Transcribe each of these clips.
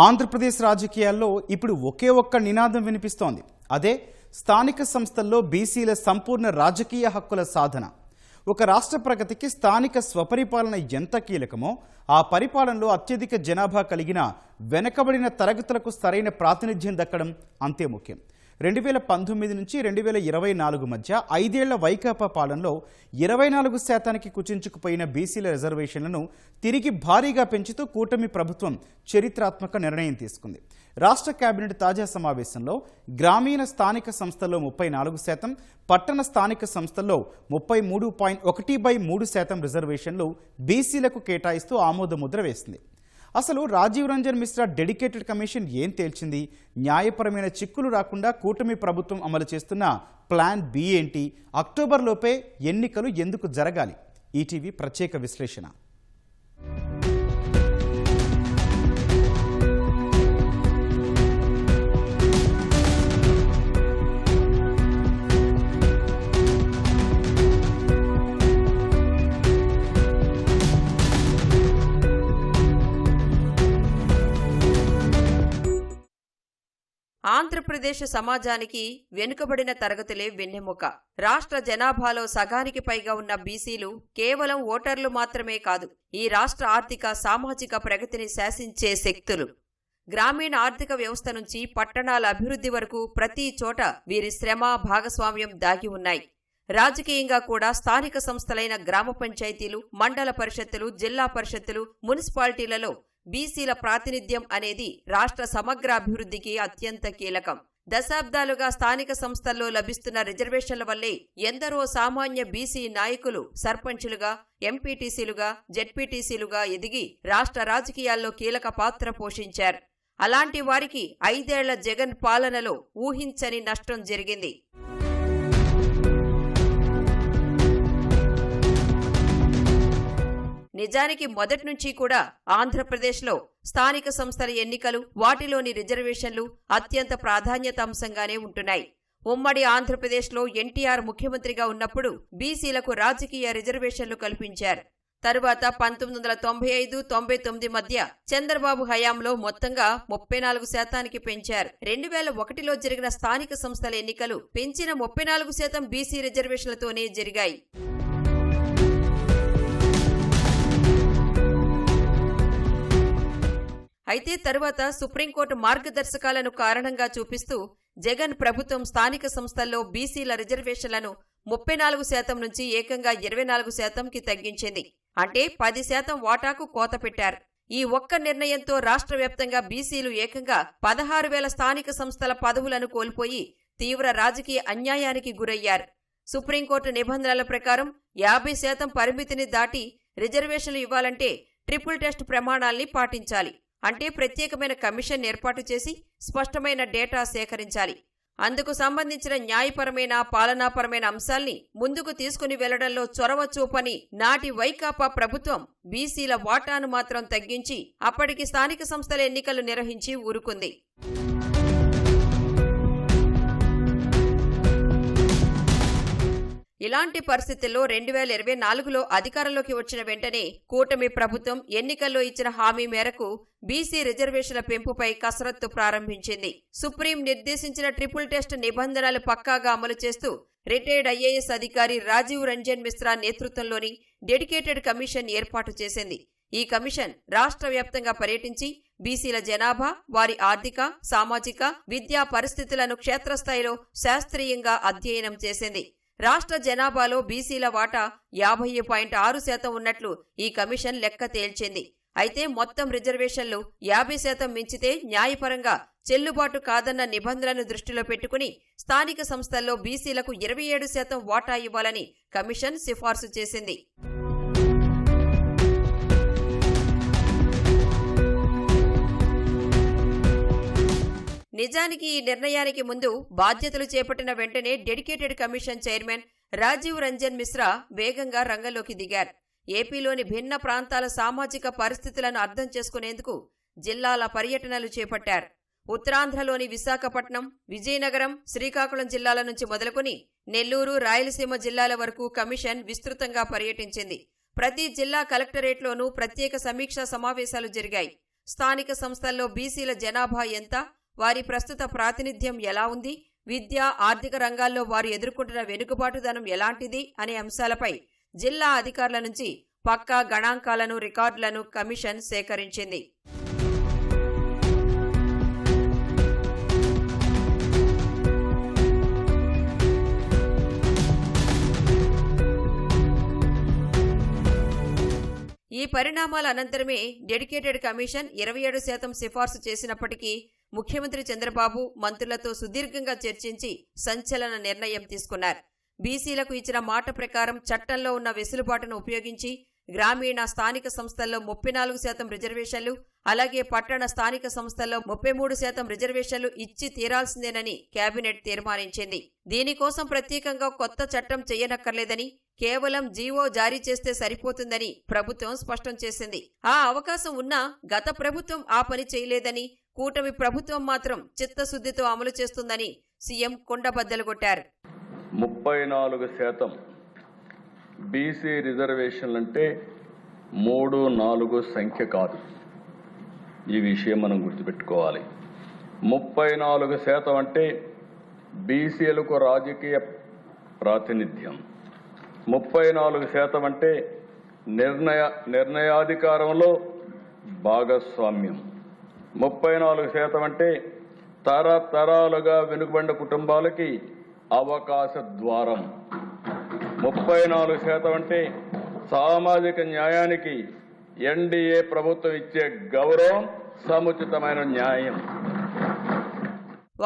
ఆంధ్రప్రదేశ్ రాజకీయాల్లో ఇప్పుడు ఒకే ఒక్క నినాదం వినిపిస్తోంది. అదే స్థానిక సంస్థల్లో బీసీల సంపూర్ణ రాజకీయ హక్కుల సాధన. ఒక రాష్ట్ర ప్రగతికి స్థానిక స్వపరిపాలన ఎంత కీలకమో, ఆ పరిపాలనలో అత్యధిక జనాభా కలిగిన వెనకబడిన తరగతులకు సరైన ప్రాతినిధ్యం దక్కడం అంతే ముఖ్యం. 2019 నుంచి 2024 మధ్య 5 ఏళ్ల వైకాపా పాలనలో 24% కుచించుకుపోయిన బీసీల రిజర్వేషన్లను తిరిగి భారీగా పెంచుతూ కూటమి ప్రభుత్వం చరిత్రాత్మక నిర్ణయం తీసుకుంది. రాష్ట్ర కేబినెట్ తాజా సమావేశంలో గ్రామీణ స్థానిక సంస్థల్లో 34%, పట్టణ స్థానిక సంస్థల్లో 33.1/3% రిజర్వేషన్లు బీసీలకు కేటాయిస్తూ ఆమోదముద్ర వేసింది. అసలు రాజీవ్ రంజన్ మిశ్రా డెడికేటెడ్ కమిషన్ ఏం తేల్చింది? న్యాయపరమైన చిక్కులు రాకుండా కూటమి ప్రభుత్వం అమలు చేస్తున్న ప్లాన్ బి ఏంటి? అక్టోబర్లోపే ఎన్నికలు ఎందుకు జరగాలి? ఈటీవీ ప్రత్యేక విశ్లేషణ. ఆంధ్రప్రదేశ్ సమాజానికి వెనుకబడిన తరగతులే వెన్నెముక. రాష్ట్ర జనాభాలో సగానికి పైగా ఉన్న బీసీలు కేవలం ఓటర్లు మాత్రమే కాదు, ఈ రాష్ట్ర ఆర్థిక సామాజిక ప్రగతిని శాసించే శక్తులు. గ్రామీణ ఆర్థిక వ్యవస్థ నుంచి పట్టణాల అభివృద్ధి వరకు ప్రతి చోట వీరి శ్రమ, భాగస్వామ్యం దాగి ఉన్నాయి. రాజకీయంగా కూడా స్థానిక సంస్థలైన గ్రామ పంచాయతీలు, మండల పరిషత్తులు, జిల్లా పరిషత్తులు, మున్సిపాలిటీలలో బీసీల ప్రాతినిధ్యం అనేది రాష్ట్ర సమగ్ర అభివృద్ధికి అత్యంత కీలకం. దశాబ్దాలుగా స్థానిక సంస్థల్లో లభిస్తున్న రిజర్వేషన్ల వల్లే ఎందరో సామాన్య బీసీ నాయకులు సర్పంచులుగా, ఎంపీటీసీలుగా, జెడ్పీటీసీలుగా ఎదిగి రాష్ట్ర రాజకీయాల్లో కీలక పాత్ర పోషించారు. అలాంటి వారికి 5 ఏళ్ల జగన్ పాలనలో ఊహించని నష్టం జరిగింది. నిజానికి మొదటి నుంచి కూడా ఆంధ్రప్రదేశ్లో స్థానిక సంస్థల ఎన్నికలు, వాటిలోని రిజర్వేషన్లు అత్యంత ప్రాధాన్యత అంశంగానే ఉంటున్నాయి. ఉమ్మడి ఆంధ్రప్రదేశ్లో ఎన్టీఆర్ ముఖ్యమంత్రిగా ఉన్నప్పుడు బీసీలకు రాజకీయ రిజర్వేషన్లు కల్పించారు. తరువాత 1995-99 మధ్య చంద్రబాబు హయాంలో మొత్తంగా 34% పెంచారు. 2001లో జరిగిన స్థానిక సంస్థల ఎన్నికలు పెంచిన 34% బీసీ రిజర్వేషన్లతోనే జరిగాయి. అయితే తరువాత సుప్రీంకోర్టు మార్గదర్శకాలను కారణంగా చూపిస్తూ జగన్ ప్రభుత్వం స్థానిక సంస్థల్లో బీసీల రిజర్వేషన్లను 34% నుంచి ఏకంగా 24%కి తగ్గించింది. అంటే 10% వాటాకు కోత పెట్టారు. ఈ ఒక్క నిర్ణయంతో రాష్ట్ర వ్యాప్తంగా బీసీలు ఏకంగా 16,000 స్థానిక సంస్థల పదవులను కోల్పోయి తీవ్ర రాజకీయ అన్యాయానికి గురయ్యారు. సుప్రీంకోర్టు నిబంధనల ప్రకారం 50% పరిమితిని దాటి రిజర్వేషన్లు ఇవ్వాలంటే ట్రిపుల్ టెస్ట్ ప్రమాణాల్ని పాటించాలి. అంటే ప్రత్యేకమైన కమిషన్ ఏర్పాటు చేసి స్పష్టమైన డేటా సేకరించాలి. అందుకు సంబంధించిన న్యాయపరమైన, పాలనాపరమైన అంశాల్ని ముందుకు తీసుకుని వెళ్లడంలో చొరవ చూపని నాటి వైకాపా ప్రభుత్వం బీసీల వాటాను మాత్రం తగ్గించి అప్పటికి స్థానిక సంస్థల ఎన్నికలు నిర్వహించి ఊరుకుంది. ఇలాంటి పరిస్థితుల్లో 2024లో అధికారంలోకి వచ్చిన వెంటనే కూటమి ప్రభుత్వం ఎన్నికల్లో ఇచ్చిన హామీ మేరకు బీసీ రిజర్వేషన్ల పెంపుపై కసరత్తు ప్రారంభించింది. సుప్రీం నిర్దేశించిన ట్రిపుల్ టెస్ట్ నిబంధనలు పక్కాగా అమలు చేస్తూ రిటైర్డ్ ఐఏఎస్ అధికారి రాజీవ్ రంజన్ మిశ్రా నేతృత్వంలోని డెడికేటెడ్ కమిషన్ ఏర్పాటు చేసింది. ఈ కమిషన్ రాష్ట్ర వ్యాప్తంగా పర్యటించి బీసీల జనాభా, వారి ఆర్థిక, సామాజిక, విద్యా పరిస్థితులను క్షేత్రస్థాయిలో శాస్త్రీయంగా అధ్యయనం చేసింది. రాష్ట్ర జనాభాలో బీసీల వాటా 50.6% ఉన్నట్లు ఈ కమిషన్ లెక్క తేల్చింది. అయితే మొత్తం రిజర్వేషన్లు 50% మించితే న్యాయపరంగా చెల్లుబాటు కాదన్న నిబంధనలను దృష్టిలో పెట్టుకుని స్థానిక సంస్థల్లో బీసీలకు 27% వాటా ఇవ్వాలని కమిషన్ సిఫార్సు చేసింది. నిజానికి ఈ నిర్ణయానికి ముందు బాధ్యతలు చేపట్టిన వెంటనే dedicated commission chairman Rajiv Ranjan Mishra వేగంగా రంగంలోకి దిగారు. ఏపీలోని భిన్న ప్రాంతాల సామాజిక పరిస్థితులను అర్థం చేసుకునేందుకు జిల్లాల పర్యటనలు చేపట్టారు. ఉత్తరాంధ్రలోని విశాఖపట్నం, విజయనగరం, శ్రీకాకుళం జిల్లాల నుంచి మొదలుకొని నెల్లూరు, రాయలసీమ జిల్లాల వరకు కమిషన్ విస్తృతంగా పర్యటించింది. ప్రతి జిల్లా కలెక్టరేట్లోనూ ప్రత్యేక సమీక్షా సమావేశాలు జరిగాయి. స్థానిక సంస్థల్లో బీసీల జనాభా ఎంత, వారి ప్రస్తుత ప్రాతినిధ్యం ఎలా ఉంది, విద్య, ఆర్థిక రంగాల్లో వారు ఎదుర్కొంటున్న వెనుకబాటుదనం ఎలాంటిది అనే అంశాలపై జిల్లా అధికారుల నుంచి పక్కా గణాంకాలను, రికార్డులను కమిషన్ సేకరించింది. ఈ పరిణామాల అనంతరమే డెడికేటెడ్ కమిషన్ 27% సిఫార్సు చేసినప్పటికీ ముఖ్యమంత్రి చంద్రబాబు మంత్రులతో సుదీర్ఘంగా చర్చించి సంచలన నిర్ణయం తీసుకున్నారు. బీసీలకు ఇచ్చిన మాట ప్రకారం చట్టంలో ఉన్న వెసులుబాటును ఉపయోగించి గ్రామీణ స్థానిక సంస్థల్లో 34% రిజర్వేషన్లు, అలాగే పట్టణ స్థానిక సంస్థల్లో 33% రిజర్వేషన్లు ఇచ్చి తీరాల్సిందేనని కేబినెట్ తీర్మానించింది. దీనికోసం ప్రత్యేకంగా కొత్త చట్టం చేయనక్కర్లేదని, కేవలం జీవో జారీ చేస్తే సరిపోతుందని ప్రభుత్వం స్పష్టం చేసింది. ఆ అవకాశం ఉన్నా గత ప్రభుత్వం ఆ పని చేయలేదని, కూటమి ప్రభుత్వం మాత్రం చిత్తశుద్ధితో అమలు చేస్తుందని సీఎం కుండబద్దలు కొట్టారు. 34% బీసీ రిజర్వేషన్లంటే 3-4 సంఖ్య కాదు. ఈ విషయం మనం గుర్తుపెట్టుకోవాలి. 34% అంటే బీసీలకు రాజకీయ ప్రాతినిధ్యం, 34% అంటే నిర్ణయాధికారంలో భాగస్వామ్యం, 34% అంటే తరతరాలుగా వెనుకబడిన కుటుంబాలకి అవకాశ ద్వారం, 34% అంటే సామాజిక న్యాయానికి ఎన్డీఏ ప్రభుత్వం ఇచ్చే గౌరవం, సముచితమైన న్యాయం.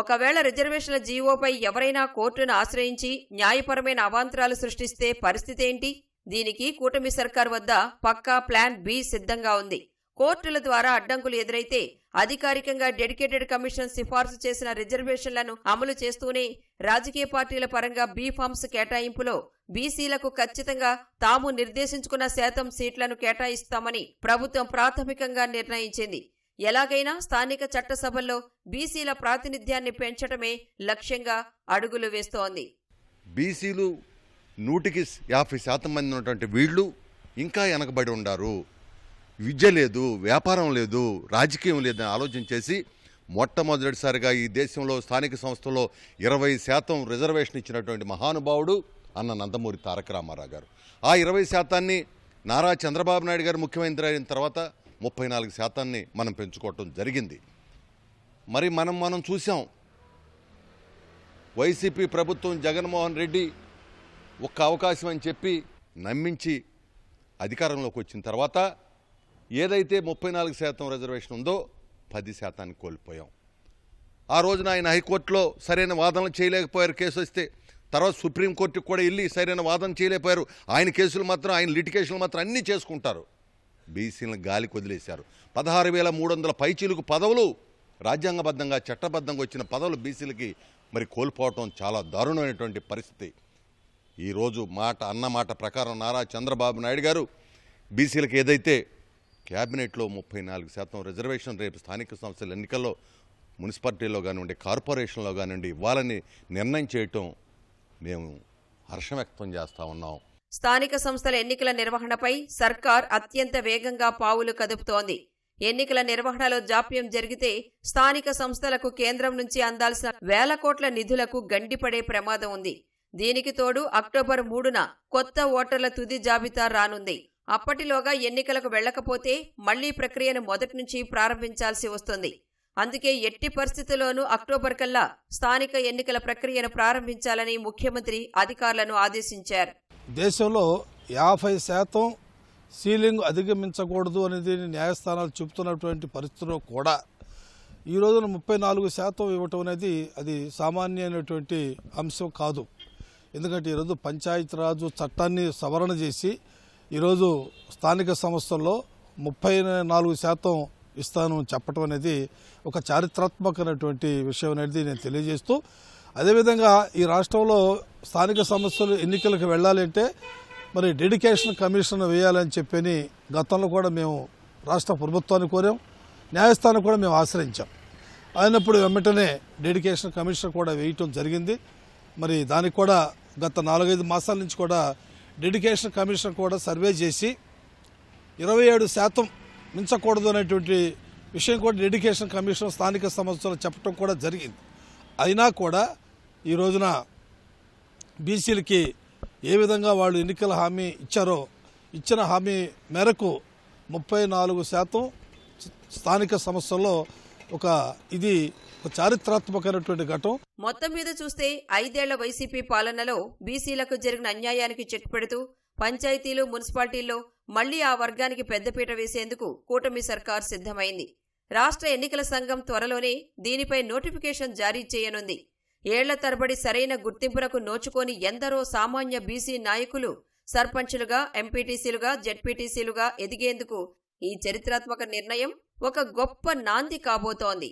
ఒకవేళ రిజర్వేషన్ల జీవోపై ఎవరైనా కోర్టును ఆశ్రయించి న్యాయపరమైన అవాంతరాలు సృష్టిస్తే పరిస్థితి ఏంటి? దీనికి కూటమి సర్కార్ వద్ద పక్కా ప్లాన్ బి సిద్ధంగా ఉంది. కోర్టుల ద్వారా అడ్డంకులు ఎదురైతే అధికారికంగా డెడికేటెడ్ కమిషన్ సిఫార్సు చేసిన రిజర్వేషన్లను అమలు చేస్తూనే రాజకీయ పార్టీల పరంగా బీ ఫామ్స్ కేటాయింపులో బీసీలకు ఖచ్చితంగా తాము నిర్దేశించుకున్న శాతం సీట్లను కేటాయిస్తామని ప్రభుత్వం ప్రాథమికంగా నిర్ణయించింది. ఎలాగైనా స్థానిక చట్టసభల్లో బీసీల ప్రాతినిధ్యాన్ని పెంచడమే లక్ష్యంగా అడుగులు వేస్తోంది. బీసీలు 150% మంది ఉన్నటువంటి వీళ్ళు ఇంకా వెనకబడి ఉండారు. విద్య లేదు, వ్యాపారం లేదు, రాజకీయం లేదని ఆలోచన చేసి మొట్టమొదటిసారిగా ఈ దేశంలో స్థానిక సంస్థల్లో 20% రిజర్వేషన్ ఇచ్చినటువంటి మహానుభావుడు అన్న నందమూరి తారక రామారావు గారు. ఆ 20% నారా చంద్రబాబు నాయుడు గారు ముఖ్యమంత్రి అయిన తర్వాత 34% మనం పెంచుకోవటం జరిగింది. మరి మనం చూసాం, వైసీపీ ప్రభుత్వం జగన్మోహన్ రెడ్డి ఒక్క అవకాశం అని చెప్పి నమ్మించి అధికారంలోకి వచ్చిన తర్వాత ఏదైతే 34% రిజర్వేషన్ ఉందో 10% కోల్పోయాం. ఆ రోజున ఆయన హైకోర్టులో సరైన వాదనలు చేయలేకపోయారు. కేసు వస్తే తర్వాత సుప్రీంకోర్టుకు కూడా వెళ్ళి సరైన వాదన చేయలేకపోయారు. ఆయన కేసులు మాత్రం, ఆయన లిటిగేషన్లు మాత్రం అన్నీ చేసుకుంటారు. బీసీలను గాలికి వదిలేశారు. 16,300 పైచీలకు పదవులు, రాజ్యాంగబద్ధంగా చట్టబద్ధంగా వచ్చిన పదవులు బీసీలకి మరి కోల్పోవటం చాలా దారుణమైనటువంటి పరిస్థితి. ఈరోజు అన్నమాట ప్రకారం నారా చంద్రబాబు నాయుడు గారు బీసీలకు ఏదైతే క్యాబినెట్లో 34% రిజర్వేషన్ రేపు స్థానిక సంస్థల ఎన్నికల్లో మున్సిపాలిటీలో కానివ్వండి, కార్పొరేషన్లో కానివ్వండి ఇవ్వాలని నిర్ణయం చేయటం మేము హర్షం వ్యక్తం చేస్తూ ఉన్నాం. స్థానిక సంస్థల ఎన్నికల నిర్వహణపై సర్కార్ అత్యంత వేగంగా పావులు కదుపుతోంది. ఎన్నికల నిర్వహణలో జాప్యం జరిగితే స్థానిక సంస్థలకు కేంద్రం నుంచి అందాల్సిన వేల కోట్ల నిధులకు గండిపడే ప్రమాదం ఉంది. దీనికి తోడు అక్టోబర్ 3న కొత్త ఓటర్ల తుది జాబితా రానుంది. అప్పటిలోగా ఎన్నికలకు వెళ్లకపోతే మళ్లీ ప్రక్రియను మొదటి నుంచి ప్రారంభించాల్సి వస్తుంది. అందుకే ఎట్టి పరిస్థితుల్లోనూ అక్టోబర్ కల్లా స్థానిక ఎన్నికల ప్రక్రియను ప్రారంభించాలని ముఖ్యమంత్రి అధికారులను ఆదేశించారు. దేశంలో 50% సీలింగ్ అధిగమించకూడదు అనేది న్యాయస్థానాలు చెబుతున్నటువంటి పరిస్థితుల్లో కూడా ఈ రోజున 34% ఇవ్వటం అనేది అది సామాన్యమైనటువంటి అంశం కాదు. ఎందుకంటే ఈరోజు పంచాయతీరాజు చట్టాన్ని సవరణ చేసి ఈరోజు స్థానిక సంస్థల్లో 34% ఇస్తాను చెప్పడం అనేది ఒక చారిత్రాత్మకమైనటువంటి విషయం అనేది నేను తెలియజేస్తూ, అదేవిధంగా ఈ రాష్ట్రంలో స్థానిక సంస్థలు ఎన్నికలకు వెళ్ళాలంటే మరి డెడికేషన్ కమిషన్ వేయాలని చెప్పని గతంలో కూడా మేము రాష్ట్ర ప్రభుత్వాన్ని కోరాం, న్యాయస్థానం కూడా మేము ఆశ్రయించాం. అయినప్పుడు వెంటనే డెడికేషన్ కమిషన్ కూడా వేయటం జరిగింది. మరి దానికి కూడా గత 4-5 మాసాల నుంచి కూడా డెడికేషన్ కమిషన్ కూడా సర్వే చేసి 27% మించకూడదు అనేటువంటి విషయం కూడా డెడికేషన్ కమిషన్ స్థానిక సంస్థలు చెప్పడం కూడా జరిగింది. అయినా కూడా ఈ రోజున బీసీలకి ఏ విధంగా వాళ్ళు ఎన్నికల హామీ ఇచ్చారో ఇచ్చిన హామీ మేరకు 34% స్థానిక సంస్థల్లో ఇది ఒక చారిత్రాత్మకమైనటువంటి ఘటన. మొత్తం మీద చూస్తే 5 ఏళ్ల వైసీపీ పాలనలో బీసీలకు జరిగిన అన్యాయానికి చెక్ పెడుతూ పంచాయతీలు, మున్సిపాలిటీల్లో మళ్లీ ఆ వర్గానికి పెద్దపీట వేసేందుకు కూటమి సర్కార్ సిద్ధమైంది. రాష్ట్ర ఎన్నికల సంఘం త్వరలోనే దీనిపై నోటిఫికేషన్ జారీ చేయనుంది. ఏళ్ల తరబడి సరైన గుర్తింపునకు నోచుకోని ఎందరో సామాన్య బీసీ నాయకులు సర్పంచులుగా, ఎంపీటీసీలుగా, జెడ్పీటీసీలుగా ఎదిగేందుకు ఈ చరిత్రాత్మక నిర్ణయం ఒక గొప్ప నాంది కాబోతోంది.